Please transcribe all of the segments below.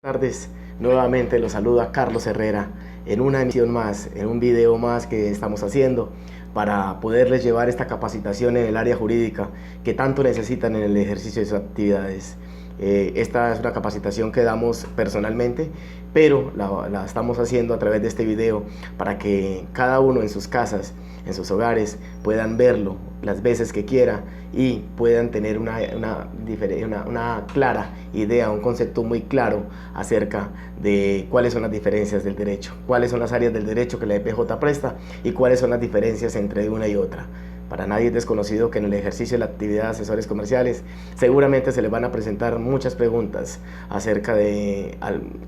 Buenas tardes, nuevamente los saluda Carlos Herrera en una emisión más, en un video más que estamos haciendo para poderles llevar esta capacitación en el área jurídica que tanto necesitan en el ejercicio de sus actividades. Esta es una capacitación que damos personalmente, pero la estamos haciendo a través de este video para que cada uno en sus casas, en sus hogares, puedan verlo las veces que quiera y puedan tener una clara idea, un concepto muy claro acerca de cuáles son las diferencias del derecho, cuáles son las áreas del derecho que la EPJ presta y cuáles son las diferencias entre una y otra. Para nadie es desconocido que en el ejercicio de la actividad de asesores comerciales seguramente se les van a presentar muchas preguntas acerca de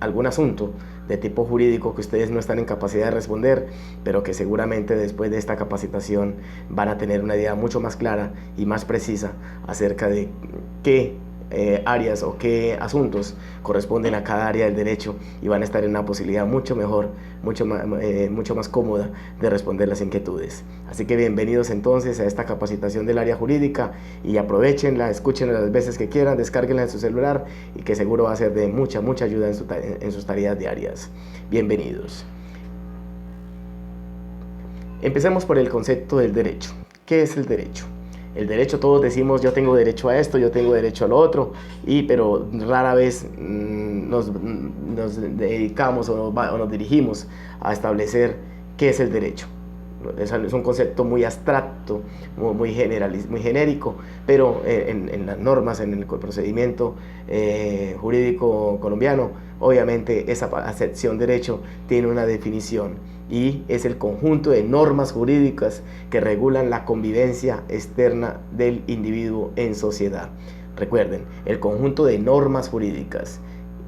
algún asunto de tipo jurídico que ustedes no están en capacidad de responder, pero que seguramente después de esta capacitación van a tener una idea mucho más clara y más precisa acerca de qué áreas o qué asuntos corresponden a cada área del derecho y van a estar en una posibilidad mucho mejor, mucho más cómoda de responder las inquietudes. Así que bienvenidos entonces a esta capacitación del área jurídica y aprovechenla, escúchenla las veces que quieran, descárguenla en su celular y que seguro va a ser de mucha ayuda en sus tareas diarias. Bienvenidos. Empecemos por el concepto del derecho. ¿Qué es el derecho? El derecho, todos decimos yo tengo derecho a esto, yo tengo derecho a lo otro, pero rara vez nos dedicamos o nos dirigimos a establecer qué es el derecho. Es un concepto muy abstracto, muy genérico, pero en las normas, en el procedimiento jurídico colombiano, obviamente esa acepción derecho tiene una definición y es el conjunto de normas jurídicas que regulan la convivencia externa del individuo en sociedad. Recuerden, el conjunto de normas jurídicas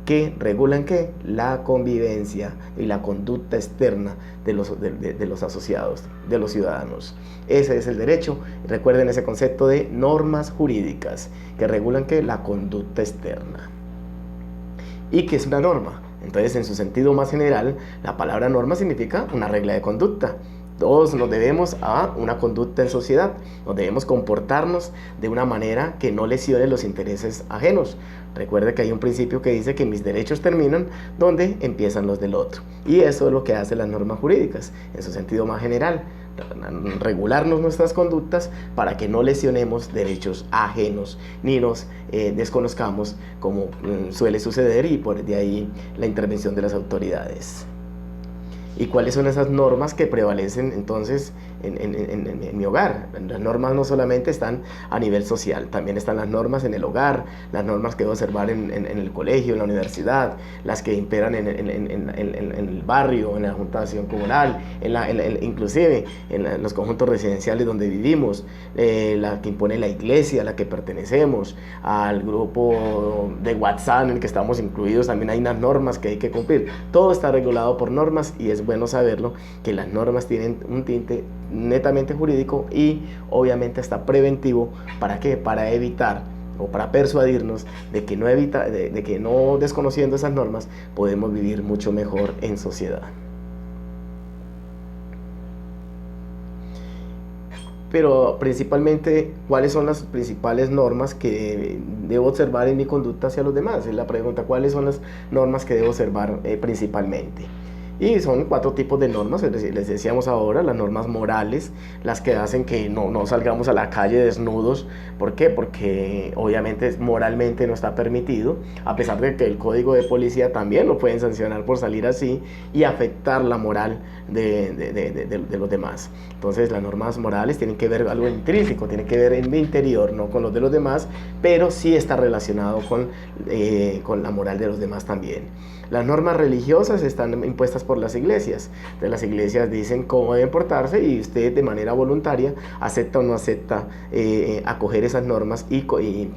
que regulan ¿qué? La convivencia y la conducta externa de los asociados, de los ciudadanos. Ese es el derecho. Recuerden ese concepto de normas jurídicas que regulan ¿qué? La conducta externa. ¿Y qué es una norma? Entonces, en su sentido más general, la palabra norma significa una regla de conducta. Todos nos debemos a una conducta en sociedad, nos debemos comportarnos de una manera que no lesione los intereses ajenos. Recuerde que hay un principio que dice que mis derechos terminan donde empiezan los del otro. Y eso es lo que hacen las normas jurídicas, en su sentido más general. Regularnos nuestras conductas para que no lesionemos derechos ajenos ni nos desconozcamos como suele suceder y por de ahí la intervención de las autoridades. ¿Y cuáles son esas normas que prevalecen entonces en mi hogar? Las normas no solamente están a nivel social, también están las normas en el hogar, las normas que debo observar en el colegio, en la universidad, las que imperan en el barrio, en la juntación comunal, inclusive en los conjuntos residenciales donde vivimos, la que impone la iglesia a la que pertenecemos, al grupo de WhatsApp en el que estamos incluidos, también hay unas normas que hay que cumplir. Todo está regulado por normas y es bueno saberlo, que las normas tienen un tinte netamente jurídico y obviamente hasta preventivo. ¿Para qué? Para evitar o para persuadirnos de que no desconociendo esas normas podemos vivir mucho mejor en sociedad. Pero principalmente, ¿cuáles son las principales normas que debo observar en mi conducta hacia los demás? Es la pregunta, ¿cuáles son las normas que debo observar principalmente? Y son 4 tipos de normas, les decíamos ahora, las normas morales, las que hacen que no salgamos a la calle desnudos. ¿Por qué? Porque obviamente moralmente no está permitido, a pesar de que el código de policía también lo pueden sancionar por salir así y afectar la moral de los demás. Entonces las normas morales tienen que ver algo intrínseco, tienen que ver en mi interior, no con los de los demás, pero sí está relacionado con la moral de los demás también. Las normas religiosas están impuestas por las iglesias. Entonces las iglesias dicen cómo deben portarse y usted de manera voluntaria acepta o no acepta acoger esas normas y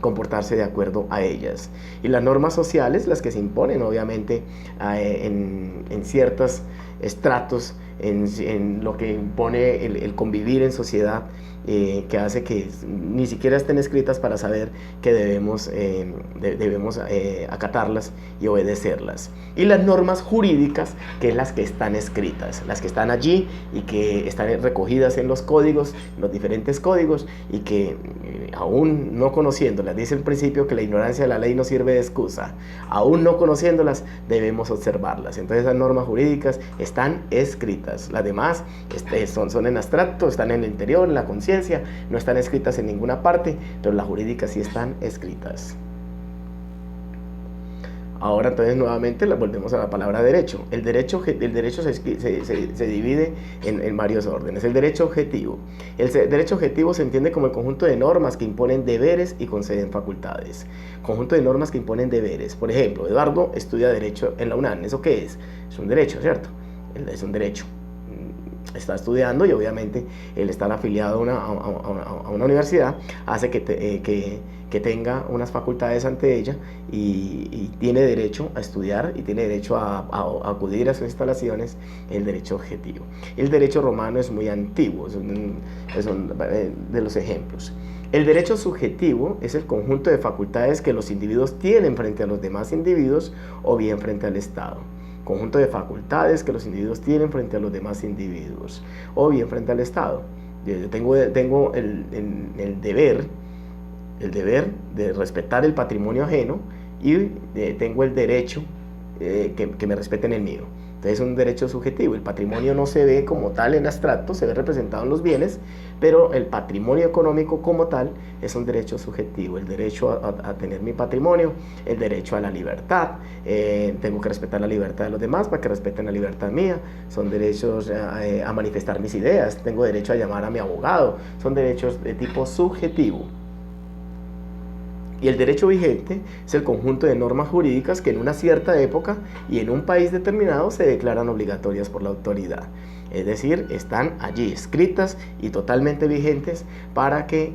comportarse de acuerdo a ellas. Y las normas sociales, las que se imponen obviamente en ciertos estratos, en lo que impone el convivir en sociedad, que hace que ni siquiera estén escritas para saber que debemos acatarlas y obedecerlas. Y las normas jurídicas, que es las que están escritas, las que están allí y que están recogidas en los códigos, los diferentes códigos, y que aún no conociéndolas, dice el principio que la ignorancia de la ley no sirve de excusa, aún no conociéndolas debemos observarlas. Entonces esas normas jurídicas están escritas, las demás son en abstracto, están en el interior, en la conciencia, no están escritas en ninguna parte, pero las jurídicas sí están escritas. Ahora entonces nuevamente volvemos a la palabra derecho. El derecho se divide en varios órdenes. El derecho objetivo. El derecho objetivo se entiende como el conjunto de normas que imponen deberes y conceden facultades. Conjunto de normas que imponen deberes. Por ejemplo, Eduardo estudia derecho en la UNAM. ¿Eso qué es? Es un derecho, ¿cierto? Es un derecho. Está estudiando y obviamente el estar afiliado a una universidad hace que tenga unas facultades ante ella y tiene derecho a estudiar y tiene derecho a acudir a sus instalaciones, el derecho objetivo. El derecho romano es muy antiguo, son de los ejemplos. El derecho subjetivo es el conjunto de facultades que los individuos tienen frente a los demás individuos o bien frente al Estado. Conjunto de facultades que los individuos tienen frente a los demás individuos o bien frente al Estado. Yo tengo el deber de respetar el patrimonio ajeno y tengo el derecho que me respeten el mío. Entonces es un derecho subjetivo. El patrimonio no se ve como tal en abstracto, se ve representado en los bienes, pero el patrimonio económico como tal es un derecho subjetivo. El derecho a tener mi patrimonio, el derecho a la libertad, tengo que respetar la libertad de los demás para que respeten la libertad mía, son derechos a manifestar mis ideas, tengo derecho a llamar a mi abogado, son derechos de tipo subjetivo. Y el derecho vigente es el conjunto de normas jurídicas que en una cierta época y en un país determinado se declaran obligatorias por la autoridad. Es decir, están allí escritas y totalmente vigentes para que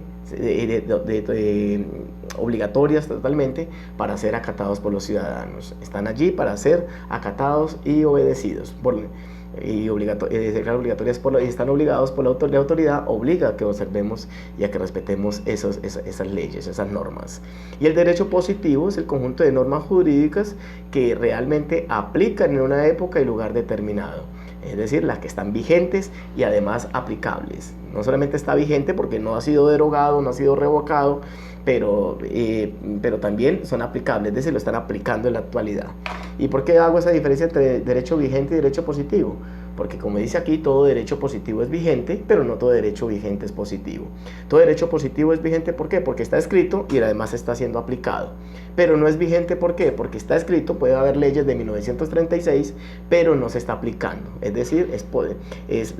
obligatorias totalmente para ser acatados por los ciudadanos. Están allí para ser acatados y obedecidos y obligatorias y están obligados por la autoridad, obliga a que observemos y a que respetemos esas leyes, esas normas. Y el derecho positivo es el conjunto de normas jurídicas que realmente aplican en una época y lugar determinado, es decir, las que están vigentes y además aplicables. No solamente está vigente porque no ha sido derogado, no ha sido revocado, pero también son aplicables, es decir, lo están aplicando en la actualidad. ¿Y por qué hago esa diferencia entre derecho vigente y derecho positivo? Porque como dice aquí, todo derecho positivo es vigente, pero no todo derecho vigente es positivo. Todo derecho positivo es vigente, ¿por qué? Porque está escrito y además está siendo aplicado. Pero no es vigente, ¿por qué? Porque está escrito, puede haber leyes de 1936, pero no se está aplicando. Es decir, es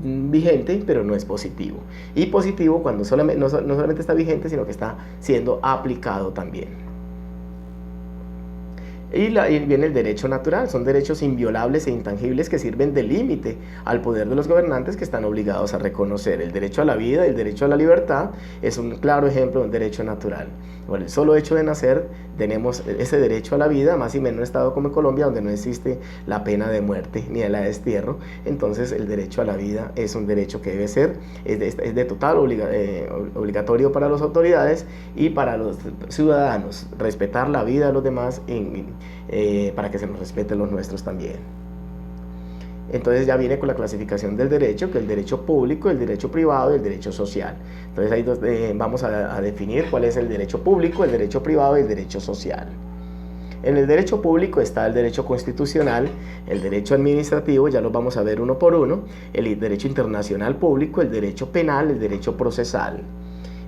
vigente, pero no es positivo. Y positivo cuando no solamente está vigente, sino que está siendo aplicado también. Y viene el derecho natural, son derechos inviolables e intangibles que sirven de límite al poder de los gobernantes que están obligados a reconocer. El derecho a la vida, el derecho a la libertad es un claro ejemplo de un derecho natural. Por el solo hecho de nacer tenemos ese derecho a la vida, más y menos en un estado como Colombia, donde no existe la pena de muerte ni la de destierro. Entonces el derecho a la vida es un derecho que debe ser, es de total obligatorio para las autoridades y para los ciudadanos, respetar la vida de los demás para que se nos respeten los nuestros también. Entonces ya viene con la clasificación del derecho, que es el derecho público, el derecho privado y el derecho social. Entonces ahí vamos a definir cuál es el derecho público, el derecho privado y el derecho social. En el derecho público está el derecho constitucional, el derecho administrativo, ya los vamos a ver uno por uno, el derecho internacional público, el derecho penal, el derecho procesal.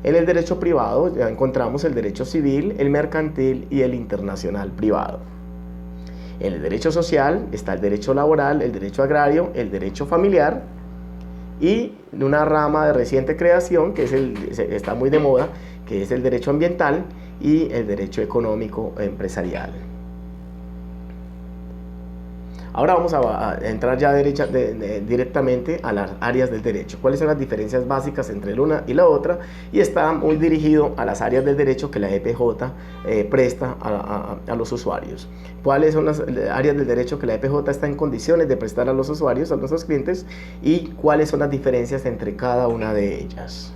En el derecho privado ya encontramos el derecho civil, el mercantil y el internacional privado. En el derecho social está el derecho laboral, el derecho agrario, el derecho familiar y una rama de reciente creación que está muy de moda, que es el derecho ambiental y el derecho económico empresarial. Ahora vamos a entrar ya directamente a las áreas del derecho. ¿Cuáles son las diferencias básicas entre la una y la otra? Y está muy dirigido a las áreas del derecho que la EPJ presta a los usuarios. ¿Cuáles son las áreas del derecho que la EPJ está en condiciones de prestar a los usuarios, a nuestros clientes? Y cuáles son las diferencias entre cada una de ellas.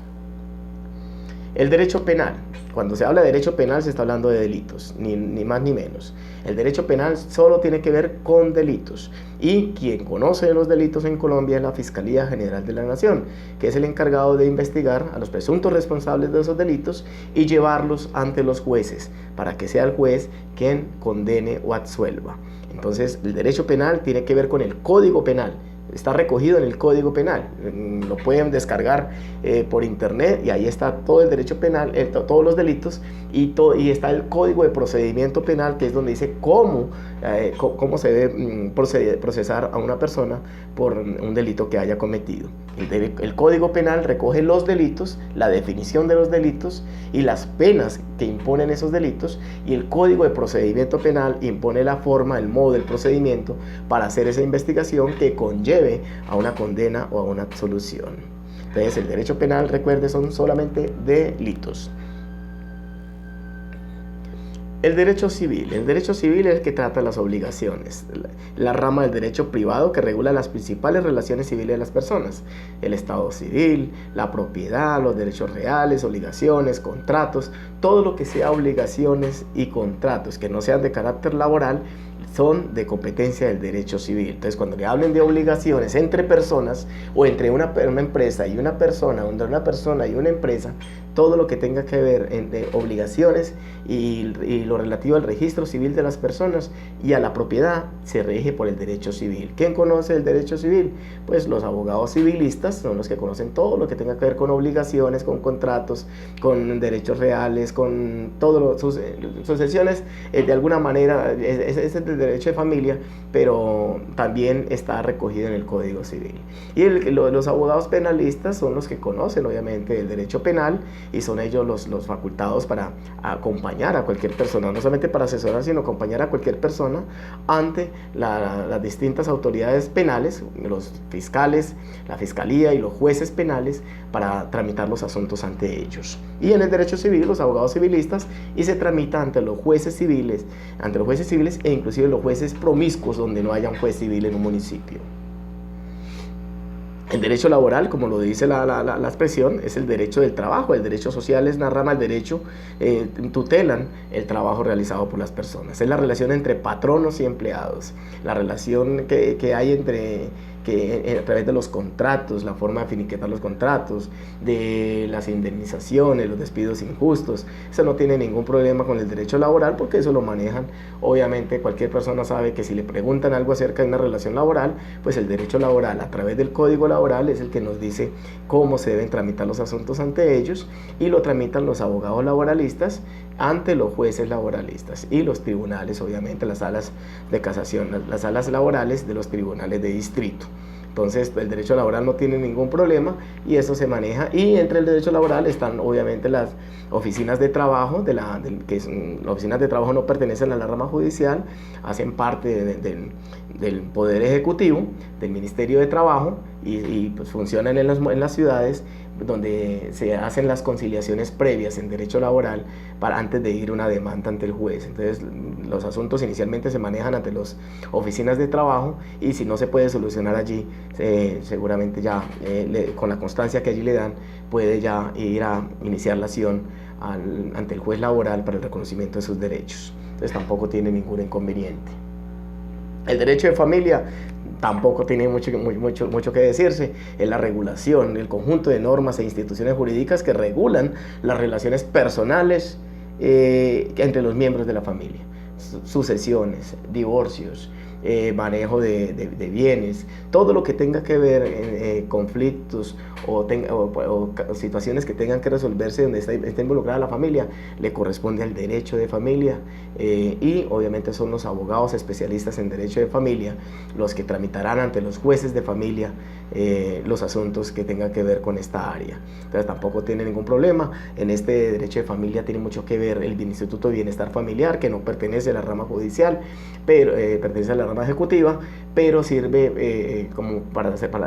El derecho penal. Cuando se habla de derecho penal se está hablando de delitos, ni más ni menos. El derecho penal solo tiene que ver con delitos. Y quien conoce de los delitos en Colombia es la Fiscalía General de la Nación, que es el encargado de investigar a los presuntos responsables de esos delitos y llevarlos ante los jueces, para que sea el juez quien condene o absuelva. Entonces, el derecho penal tiene que ver con el Código Penal. Está recogido en el Código Penal, lo pueden descargar por internet y ahí está todo el derecho penal, todos los delitos y está el Código de Procedimiento Penal, que es donde dice cómo se debe procesar a una persona por un delito que haya cometido. El Código Penal recoge los delitos, la definición de los delitos y las penas que imponen esos delitos, y el Código de Procedimiento Penal impone la forma, el modo del procedimiento para hacer esa investigación que conlleve a una condena o a una absolución. Entonces, el derecho penal, recuerde, son solamente delitos. El derecho civil. El derecho civil es el que trata las obligaciones, la rama del derecho privado que regula las principales relaciones civiles de las personas, el estado civil, la propiedad, los derechos reales, obligaciones, contratos, todo lo que sea obligaciones y contratos que no sean de carácter laboral son de competencia del derecho civil. Entonces, cuando le hablen de obligaciones entre personas o entre una empresa y una persona, o entre una persona y una empresa, todo lo que tenga que ver entre obligaciones y lo relativo al registro civil de las personas y a la propiedad se rige por el derecho civil. ¿Quién conoce el derecho civil? Pues los abogados civilistas son los que conocen todo lo que tenga que ver con obligaciones, con contratos, con derechos reales, con todas sus sucesiones. De alguna manera es el derecho de familia, pero también está recogido en el Código Civil. Y los abogados penalistas son los que conocen obviamente el derecho penal y son ellos los facultados para acompañar a cualquier persona, no solamente para asesorar, sino acompañar a cualquier persona ante las distintas autoridades penales, los fiscales, la fiscalía y los jueces penales, para tramitar los asuntos ante ellos. Y en el derecho civil, los abogados civilistas, y se tramita ante los jueces civiles e inclusive los jueces promiscuos donde no haya un juez civil en un municipio. El derecho laboral, como lo dice la expresión, es el derecho del trabajo. El derecho social es una rama del derecho, tutelan el trabajo realizado por las personas. Es la relación entre patronos y empleados, la relación que hay a través de los contratos, la forma de finiquitar los contratos, de las indemnizaciones, los despidos injustos. Eso no tiene ningún problema con el derecho laboral, porque eso lo manejan. Obviamente cualquier persona sabe que si le preguntan algo acerca de una relación laboral, pues el derecho laboral a través del Código Laboral es el que nos dice cómo se deben tramitar los asuntos ante ellos, y lo tramitan los abogados laboralistas ante los jueces laboralistas y los tribunales, obviamente las salas de casación, las salas laborales de los tribunales de distrito. Entonces, el derecho laboral no tiene ningún problema y eso se maneja. Y entre el derecho laboral están obviamente las oficinas de trabajo, las oficinas de trabajo no pertenecen a la rama judicial, hacen parte del Poder Ejecutivo, del Ministerio de Trabajo, y pues funcionan en las ciudades, donde se hacen las conciliaciones previas en derecho laboral antes de ir una demanda ante el juez. Entonces, los asuntos inicialmente se manejan ante las oficinas de trabajo, y si no se puede solucionar allí, seguramente ya con la constancia que allí le dan, puede ya ir a iniciar la acción ante el juez laboral para el reconocimiento de sus derechos. Entonces, tampoco tiene ningún inconveniente. El derecho de familia tampoco tiene mucho que decirse. Es la regulación, el conjunto de normas e instituciones jurídicas que regulan las relaciones personales entre los miembros de la familia, sucesiones, divorcios, manejo de bienes, todo lo que tenga que ver conflictos o situaciones que tengan que resolverse donde está involucrada la familia, le corresponde al derecho de familia, y obviamente son los abogados especialistas en derecho de familia los que tramitarán ante los jueces de familia los asuntos que tengan que ver con esta área. Entonces, tampoco tiene ningún problema. En este derecho de familia tiene mucho que ver el Instituto de Bienestar Familiar, que no pertenece a la rama judicial, pero pertenece a la rama ejecutiva, pero sirve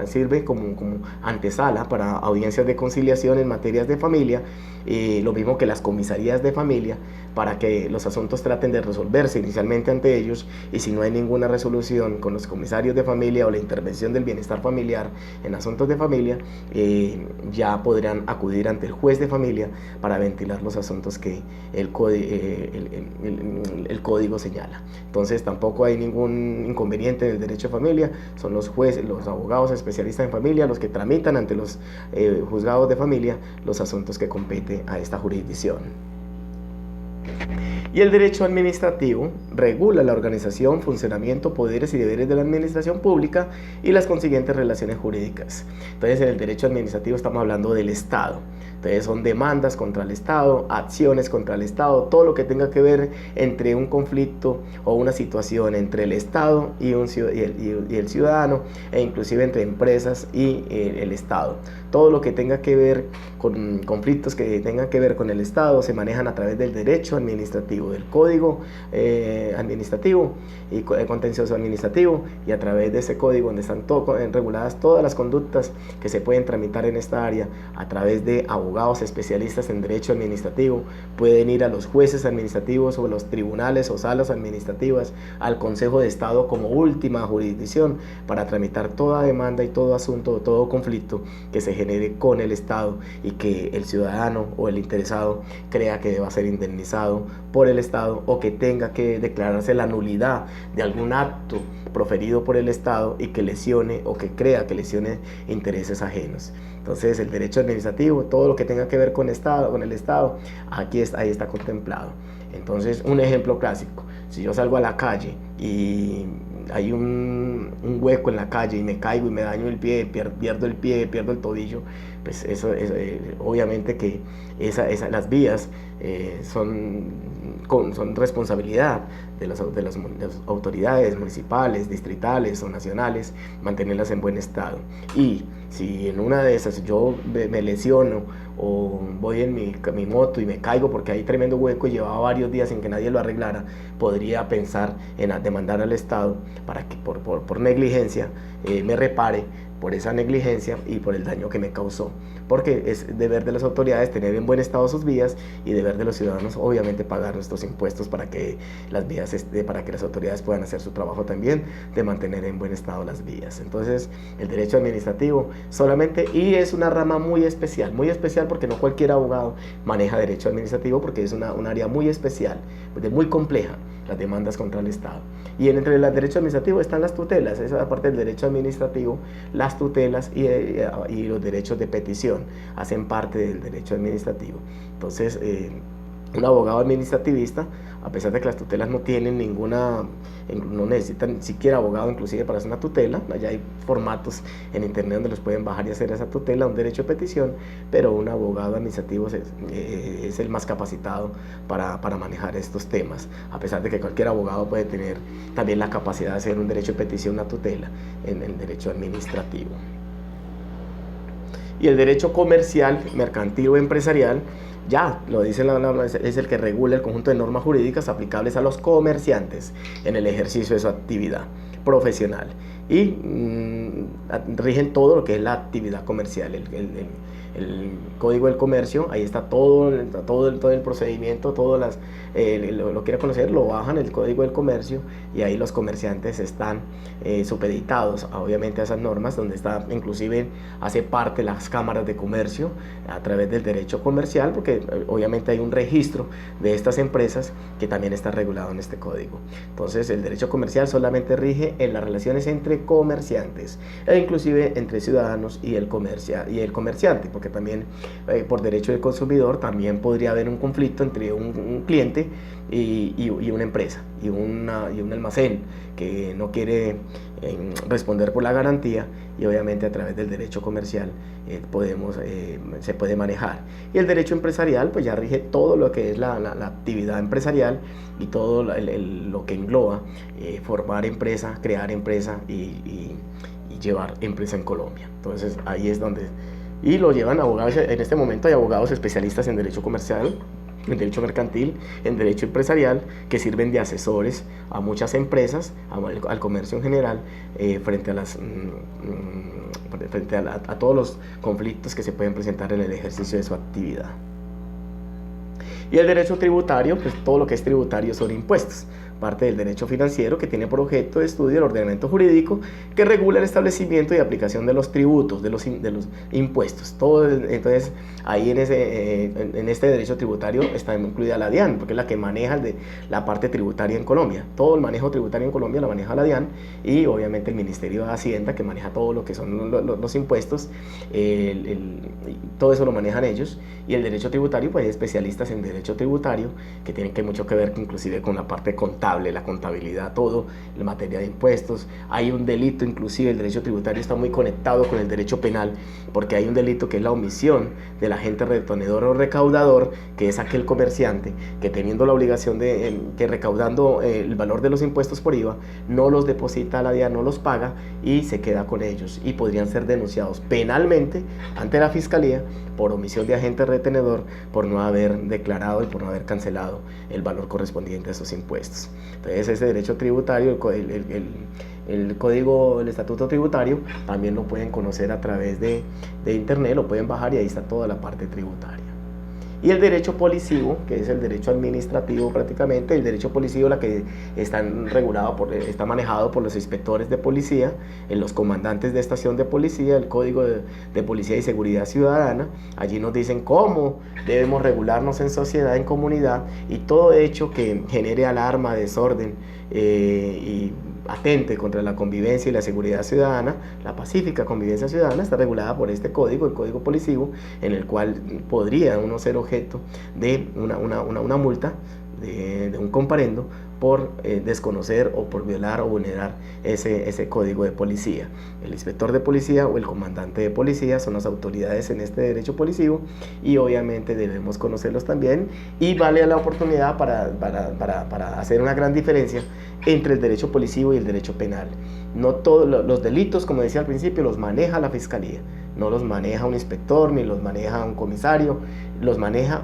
sirve como antesala para audiencias de conciliación en materias de familia, lo mismo que las comisarías de familia, para que los asuntos traten de resolverse inicialmente ante ellos, y si no hay ninguna resolución con los comisarios de familia o la intervención del bienestar familiar en asuntos de familia, ya podrán acudir ante el juez de familia para ventilar los asuntos que el código señala. Entonces tampoco hay ningún inconveniente en el derecho de familia. Son los jueces, los abogados especialistas en familia los que tramitan ante los juzgados de familia los asuntos que competen a esta jurisdicción. Y el derecho administrativo regula la organización, funcionamiento, poderes y deberes de la administración pública y las consiguientes relaciones jurídicas. Entonces, en el derecho administrativo estamos hablando del Estado. Entonces, son demandas contra el Estado, acciones contra el Estado, todo lo que tenga que ver entre un conflicto o una situación entre el Estado y el ciudadano, e inclusive entre empresas y el Estado. Todo lo que tenga que ver con conflictos que tengan que ver con el Estado se manejan a través del derecho administrativo, del código administrativo y contencioso administrativo, y a través de ese código donde están reguladas todas las conductas que se pueden tramitar en esta área a través de abogados especialistas en derecho administrativo. Pueden ir a los jueces administrativos o los tribunales o salas administrativas, al Consejo de Estado como última jurisdicción para tramitar toda demanda y todo asunto o todo conflicto que se genere con el Estado y que el ciudadano o el interesado crea que deba ser indemnizado por el Estado, o que tenga que declararse la nulidad de algún acto proferido por el Estado y que lesione o que crea que lesione intereses ajenos. Entonces, el derecho administrativo, todo lo que tenga que ver con el Estado, ahí está contemplado. Entonces, un ejemplo clásico: si yo salgo a la calle y hay un hueco en la calle y me caigo y me daño el pie, pierdo el tobillo, pues eso obviamente que las vías son responsabilidad de las autoridades municipales, distritales o nacionales, mantenerlas en buen estado. Y si en una de esas yo me lesiono o voy en mi moto y me caigo porque hay tremendo hueco y llevaba varios días sin que nadie lo arreglara, podría pensar en demandar al Estado para que por negligencia me repare por esa negligencia y por el daño que me causó, porque es deber de las autoridades tener en buen estado sus vías, y deber de los ciudadanos obviamente pagar nuestros impuestos para que las autoridades puedan hacer su trabajo también de mantener en buen estado las vías. Entonces, el derecho administrativo solamente, y es una rama muy especial porque no cualquier abogado maneja derecho administrativo, porque es un área muy especial, muy compleja, las demandas contra el Estado. Y entre el derecho administrativo están las tutelas. Esa parte del derecho administrativo, las tutelas y los derechos de petición hacen parte del derecho administrativo. Entonces, un abogado administrativista, a pesar de que las tutelas no necesitan siquiera abogado inclusive para hacer una tutela, allá hay formatos en internet donde los pueden bajar y hacer esa tutela, un derecho de petición, pero un abogado administrativo es el más capacitado para manejar estos temas, a pesar de que cualquier abogado puede tener también la capacidad de hacer un derecho de petición, una tutela en el derecho administrativo. Y el derecho comercial, mercantil o empresarial, ya lo dice la norma, es el que regula el conjunto de normas jurídicas aplicables a los comerciantes en el ejercicio de su actividad profesional, y rigen todo lo que es la actividad comercial. El Código del Comercio, ahí está todo el procedimiento, lo quiera conocer, lo bajan, el Código del Comercio, y ahí los comerciantes están supeditados obviamente a esas normas, donde está inclusive hace parte las cámaras de comercio a través del derecho comercial, porque obviamente hay un registro de estas empresas que también está regulado en este código. Entonces, el derecho comercial solamente rige en las relaciones entre comerciantes, e inclusive entre ciudadanos y el comerciante, porque también por derecho del consumidor también podría haber un conflicto entre un cliente y una empresa y un almacén que no quiere responder por la garantía, y obviamente a través del derecho comercial se puede manejar. Y el derecho empresarial pues ya rige todo lo que es la actividad empresarial y todo lo que engloba formar empresa, crear empresa y llevar empresa en Colombia. Entonces, ahí es donde... Y lo llevan abogados. En este momento hay abogados especialistas en derecho comercial en derecho mercantil, en derecho empresarial, que sirven de asesores a muchas empresas, al comercio en general, frente a todos los conflictos que se pueden presentar en el ejercicio de su actividad. Y el derecho tributario, pues todo lo que es tributario son impuestos, parte del derecho financiero, que tiene por objeto de estudio el ordenamiento jurídico que regula el establecimiento y aplicación de los tributos, de los impuestos. Todo, entonces, ahí en este derecho tributario está incluida la DIAN, porque es la que maneja la parte tributaria en Colombia. Todo el manejo tributario en Colombia lo maneja la DIAN, y obviamente el Ministerio de Hacienda, que maneja todo lo que son los impuestos, todo eso lo manejan ellos. Y el derecho tributario, pues hay especialistas en derecho tributario que tienen mucho que ver inclusive con la parte contable, la contabilidad, todo en materia de impuestos. Hay un delito, inclusive el derecho tributario está muy conectado con el derecho penal, porque hay un delito que es la omisión del agente retenedor o recaudador, que es aquel comerciante que, teniendo la obligación que recaudando el valor de los impuestos por IVA, no los deposita a la DIAN, no los paga y se queda con ellos, y podrían ser denunciados penalmente ante la Fiscalía por omisión de agente retenedor, por no haber declarado y por no haber cancelado el valor correspondiente a esos impuestos. Entonces, ese derecho tributario, el código, el estatuto tributario, también lo pueden conocer a través de internet, lo pueden bajar y ahí está toda la parte tributaria. Y el derecho policivo, que es el derecho administrativo prácticamente, el derecho policivo, la que está manejado por los inspectores de policía, los comandantes de estación de policía, el Código de Policía y Seguridad Ciudadana. Allí nos dicen cómo debemos regularnos en sociedad, en comunidad, y todo hecho que genere alarma, desorden y atente contra la convivencia y la seguridad ciudadana, la pacífica convivencia ciudadana, está regulada por este código, el código policivo, en el cual podría uno ser objeto de una multa, de un comparendo, por desconocer o por violar o vulnerar ese código de policía. El inspector de policía o el comandante de policía son las autoridades en este derecho policivo, y obviamente debemos conocerlos también, y vale la oportunidad para hacer una gran diferencia entre el derecho policivo y el derecho penal. No todos los delitos, como decía al principio, los maneja la Fiscalía, no los maneja un inspector ni los maneja un comisario, los maneja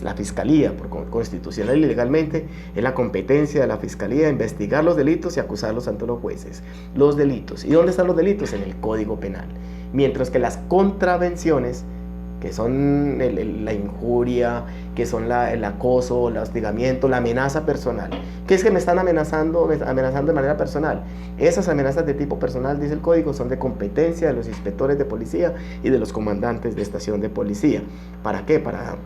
la Fiscalía. Por constitucional y legalmente es la competencia de la Fiscalía investigar los delitos y acusarlos ante los jueces. Los delitos. ¿Y dónde están los delitos? En el Código Penal. Mientras que las contravenciones, que son la injuria, que son el acoso, el hostigamiento, la amenaza personal. ¿Qué es que me están amenazando de manera personal? Esas amenazas de tipo personal, dice el código, son de competencia de los inspectores de policía y de los comandantes de estación de policía. ¿Para qué? Para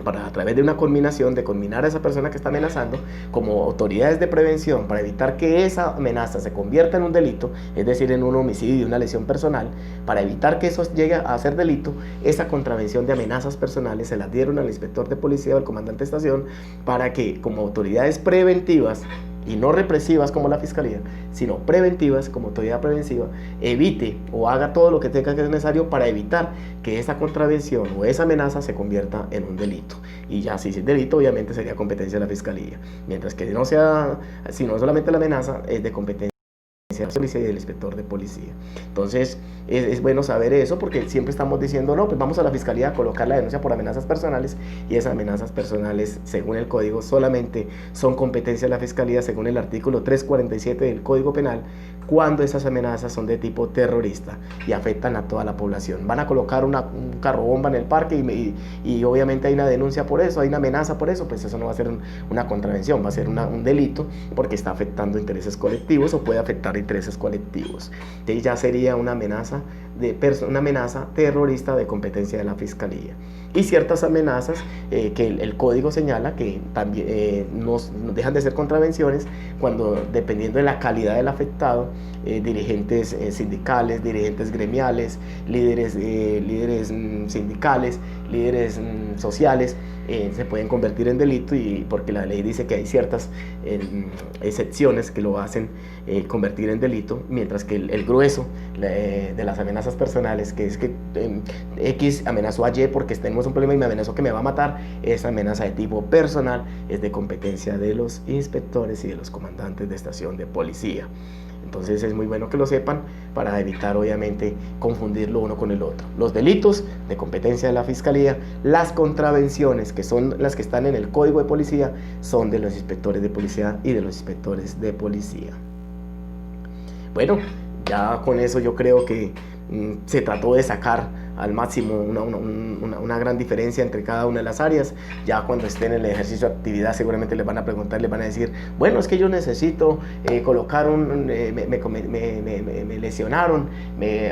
a través de una conminación, de conminar a esa persona que está amenazando como autoridades de prevención, para evitar que esa amenaza se convierta en un delito, es decir, en un homicidio, una lesión personal. Para evitar que eso llegue a ser delito, esa contravención de amenazas personales se las dieron al inspector de policía o al comandante de estación, para que, como autoridades preventivas y no represivas como la Fiscalía, sino preventivas como autoridad preventiva, evite o haga todo lo que tenga que ser necesario para evitar que esa contravención o esa amenaza se convierta en un delito. Y ya si es delito, obviamente sería competencia de la Fiscalía, mientras que no sea, si no solamente la amenaza, es de competencia de la policía y del inspector de policía. Entonces es bueno saber eso, porque siempre estamos diciendo, no, pues vamos a la Fiscalía a colocar la denuncia por amenazas personales, y esas amenazas personales, según el código, solamente son competencia de la Fiscalía, según el artículo 347 del Código Penal, cuando esas amenazas son de tipo terrorista y afectan a toda la población. Van a colocar un carro bomba en el parque y obviamente hay una denuncia por eso, hay una amenaza por eso, pues eso no va a ser una contravención, va a ser un delito, porque está afectando intereses colectivos o puede afectar intereses colectivos. Entonces ya sería una amenaza terrorista de competencia de la Fiscalía. Y ciertas amenazas que el código señala que también no dejan de ser contravenciones cuando, dependiendo de la calidad del afectado, dirigentes sindicales, dirigentes gremiales, líderes sindicales, líderes sociales, se pueden convertir en delito, y porque la ley dice que hay ciertas excepciones que lo hacen convertir en delito, mientras que el grueso de las amenazas personales, que es que X amenazó a Y porque tenemos un problema y me amenazó que me va a matar, esa amenaza de tipo personal es de competencia de los inspectores y de los comandantes de estación de policía. Entonces es muy bueno que lo sepan para evitar obviamente confundirlo uno con el otro. Los delitos de competencia de la Fiscalía, las contravenciones que son las que están en el Código de Policía son de los inspectores de policía y de los inspectores de policía. Bueno, ya con eso yo creo que se trató de sacar al máximo una gran diferencia entre cada una de las áreas. Ya cuando estén en el ejercicio de actividad seguramente les van a preguntar, les van a decir, bueno, es que yo necesito colocar me lesionaron,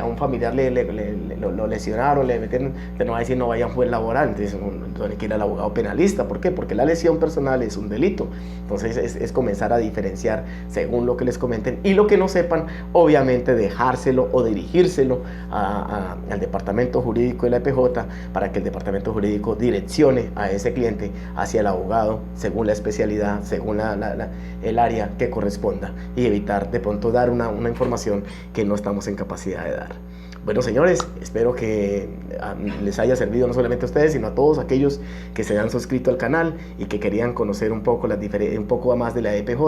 a un familiar lo lesionaron, le metieron, no va a decir no vaya a un juez laboral, entonces tiene que ir al abogado penalista. ¿Por qué? Porque la lesión personal es un delito. Entonces es comenzar a diferenciar según lo que les comenten, y lo que no sepan, obviamente dejárselo o dirigírselo al departamento jurídico de la EPJ para que el departamento jurídico direccione a ese cliente hacia el abogado según la especialidad, según el área que corresponda, y evitar de pronto dar una información que no estamos en capacidad de dar. Bueno, señores, espero que les haya servido no solamente a ustedes, sino a todos aquellos que se han suscrito al canal y que querían conocer un poco más de la EPJ,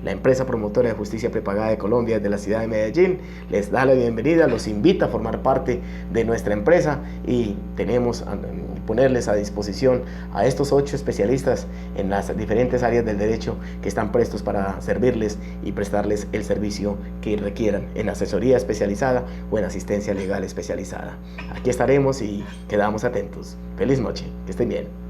la empresa promotora de justicia prepagada de Colombia, de la ciudad de Medellín. Les da la bienvenida, los invita a formar parte de nuestra empresa, y tenemos ponerles a disposición a estos 8 especialistas en las diferentes áreas del derecho que están prestos para servirles y prestarles el servicio que requieran en asesoría especializada o en asistencia legal especializada. Aquí estaremos y quedamos atentos. Feliz noche, que estén bien.